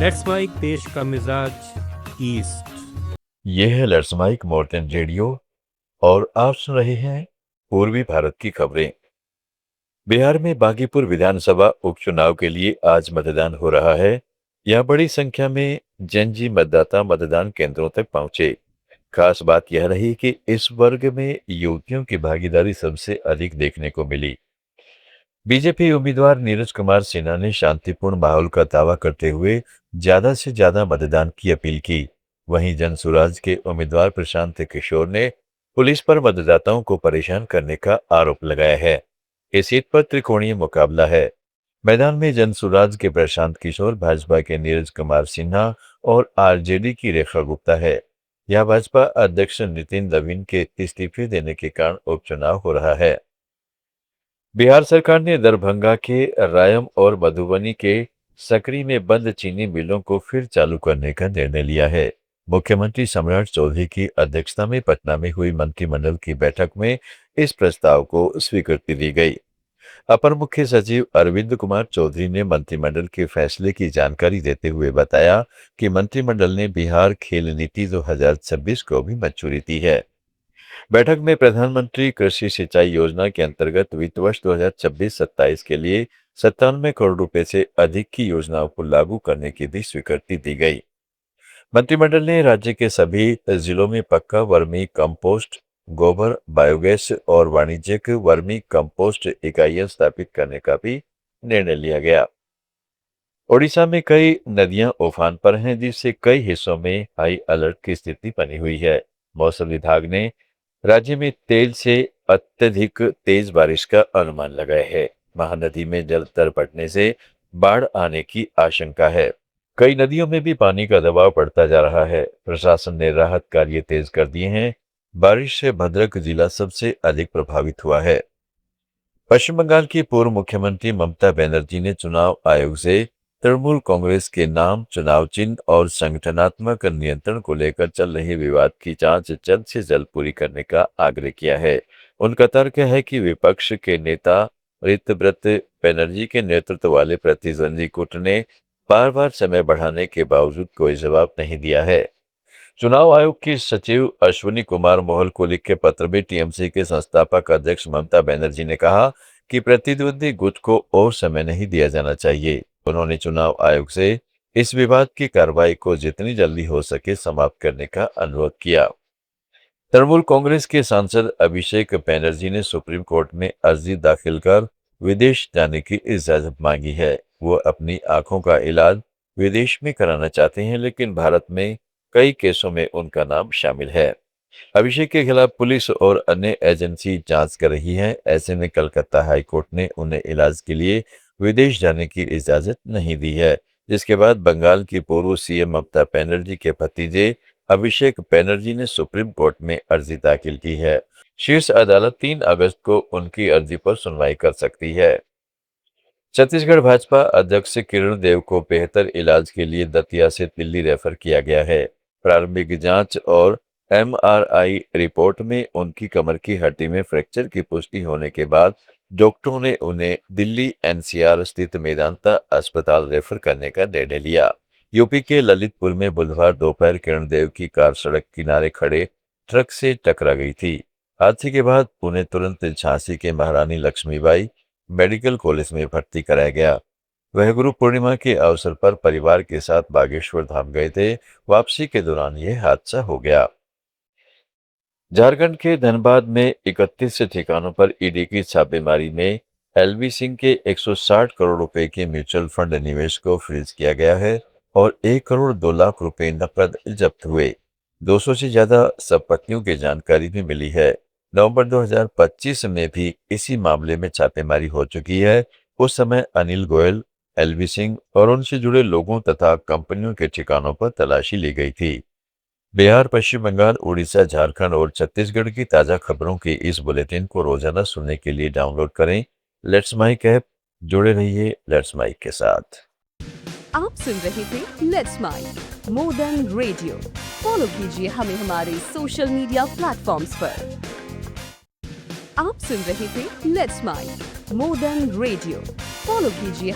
Let's mic देश का मिजाज ईस्ट। ये है लेट्स माइक मॉर्निंग रेडियो और आप सुन रहे हैं पूर्वी भारत की खबरें। बिहार में बांकीपुर विधानसभा उपचुनाव के लिए आज मतदान हो रहा है। यहाँ बड़ी संख्या में जनजी मतदाता मतदान केंद्रों तक पहुंचे। खास बात यह रही कि इस वर्ग में युवतियों की भागीदारी सबसे अधिक देखने को मिली। बीजेपी उम्मीदवार नीरज कुमार सिन्हा ने शांतिपूर्ण माहौल का दावा करते हुए ज्यादा से ज्यादा मतदान की अपील की। वहीं जनसुराज के उम्मीदवार प्रशांत किशोर ने पुलिस पर मतदाताओं को परेशान करने का आरोप लगाया है। इस सीट पर त्रिकोणीय मुकाबला है। मैदान में जनसुराज के प्रशांत किशोर, भाजपा के नीरज कुमार सिन्हा और आरजेडी की रेखा गुप्ता है। यह भाजपा अध्यक्ष नितिन नवीन के इस्तीफे देने के कारण उपचुनाव हो रहा है। बिहार सरकार ने दरभंगा के रायम और मधुबनी के सकरी में बंद चीनी मिलों को फिर चालू करने का निर्णय लिया है। मुख्यमंत्री सम्राट चौधरी की अध्यक्षता में पटना में हुई मंत्रिमंडल की बैठक में इस प्रस्ताव को स्वीकृति दी गई। अपर मुख्य सचिव अरविंद कुमार चौधरी ने मंत्रिमंडल के फैसले की जानकारी देते हुए बताया कि मंत्रिमंडल ने बिहार खेल नीति 2026 को भी मंजूरी दी है। बैठक में प्रधानमंत्री कृषि सिंचाई योजना के अंतर्गत वित्त वर्ष 2026-27 के लिए 97 करोड़ रुपए से अधिक की योजनाओं को लागू करने की भी स्वीकृति दी गई। मंत्रिमंडल ने राज्य के सभी जिलों में पक्का वर्मी कंपोस्ट, गोबर, बायोगैस और वाणिज्यिक वर्मी कंपोस्ट इकाइयां स्थापित करने का भी निर्णय लिया गया। ओडिशा में कई नदियां उफान पर हैं, जिससे कई हिस्सों में हाई अलर्ट की स्थिति बनी हुई है। मौसम विभाग ने राज्य में तेज से अत्यधिक तेज बारिश का अनुमान लगाया है। महानदी में जलस्तर बढ़ने से बाढ़ आने की आशंका है। कई नदियों में भी पानी का दबाव बढ़ता जा रहा है। प्रशासन ने राहत कार्य तेज कर दिए हैं। बारिश से भद्रक जिला सबसे अधिक प्रभावित हुआ है। पश्चिम बंगाल की पूर्व मुख्यमंत्री ममता बनर्जी ने चुनाव आयोग से तृणमूल कांग्रेस के नाम, चुनाव चिन्ह और संगठनात्मक नियंत्रण को लेकर चल रहे विवाद की जांच जल्द से जल्द पूरी करने का आग्रह किया है। उनका तर्क है कि विपक्ष के नेता ऋतव्रत बनर्जी के नेतृत्व वाले प्रतिद्वंदी गुट ने बार बार समय बढ़ाने के बावजूद कोई जवाब नहीं दिया है। चुनाव आयोग के सचिव अश्विनी कुमार मोहल को लिखे पत्र में टीएमसी के संस्थापक अध्यक्ष ममता बनर्जी ने कहा कि प्रतिद्वंदी गुट को और समय नहीं दिया जाना चाहिए। उन्होंने चुनाव आयोग से इस विवाद की कार्रवाई को जितनी जल्दी हो सके समाप्त करने का अनुरोध किया। तृणमूल कांग्रेस के सांसद अभिषेक बनर्जी ने सुप्रीम कोर्ट में अर्जी दाखिल कर विदेश जाने की इजाजत मांगी है। वो अपनी आंखों का इलाज विदेश में कराना चाहते हैं, लेकिन भारत में कई केसों में उनका नाम शामिल है। अभिषेक के खिलाफ पुलिस और अन्य एजेंसी जांच कर रही है। ऐसे में कलकत्ता हाई कोर्ट ने उन्हें इलाज के लिए विदेश जाने की इजाजत नहीं दी है, जिसके बाद बंगाल की पूर्व सीएम ममता बनर्जी के भतीजे अभिषेक बनर्जी ने सुप्रीम कोर्ट में अर्जी दाखिल की है। शीर्ष अदालत 3 अगस्त को उनकी अर्जी पर सुनवाई कर सकती है। छत्तीसगढ़ भाजपा अध्यक्ष किरण देव को बेहतर इलाज के लिए दतिया से दिल्ली रेफर किया गया है। प्रारंभिक जांच और एमआरआई रिपोर्ट में उनकी कमर की हड्डी में फ्रैक्चर की पुष्टि होने के बाद डॉक्टरों ने उन्हें दिल्ली एनसीआर स्थित मेदांता अस्पताल रेफर करने का निर्णय लिया। यूपी के ललितपुर में बुधवार दोपहर किरण देव की कार सड़क किनारे खड़े ट्रक से टकरा गई थी। हादसे के बाद उन्हें तुरंत झांसी के महारानी लक्ष्मीबाई मेडिकल कॉलेज में भर्ती कराया गया। वह गुरु पूर्णिमा के अवसर पर परिवार के साथ बागेश्वर धाम गए थे। वापसी के दौरान यह हादसा हो गया। झारखंड के धनबाद में 31 ठिकानों पर ईडी की छापेमारी में एलवी सिंह के 160 करोड़ रुपए के म्यूचुअल फंड निवेश को फ्रीज किया गया है और 1 करोड़ 2 लाख रुपए नकद जब्त हुए। 200 से ज्यादा संपत्तियों की जानकारी भी मिली है। नवंबर 2025 में भी इसी मामले में छापेमारी हो चुकी है। उस समय अनिल गोयल, एलवी सिंह और उनसे जुड़े लोगों तथा कंपनियों के ठिकानों पर तलाशी ली गई थी। बिहार, पश्चिम बंगाल, उड़ीसा, झारखंड और छत्तीसगढ़ की ताजा खबरों के इस बुलेटिन को रोजाना सुनने के लिए डाउनलोड करें लेट्स माइक ऐप। जुड़े रहिए लेट्स माइक के साथ। आप सुन रहे थे let's mic more than radio. Follow कीजिए हमें हमारे सोशल मीडिया प्लेटफॉर्म्स पर। आप सुन रहे थे let's mic more than radio. Follow कीजिए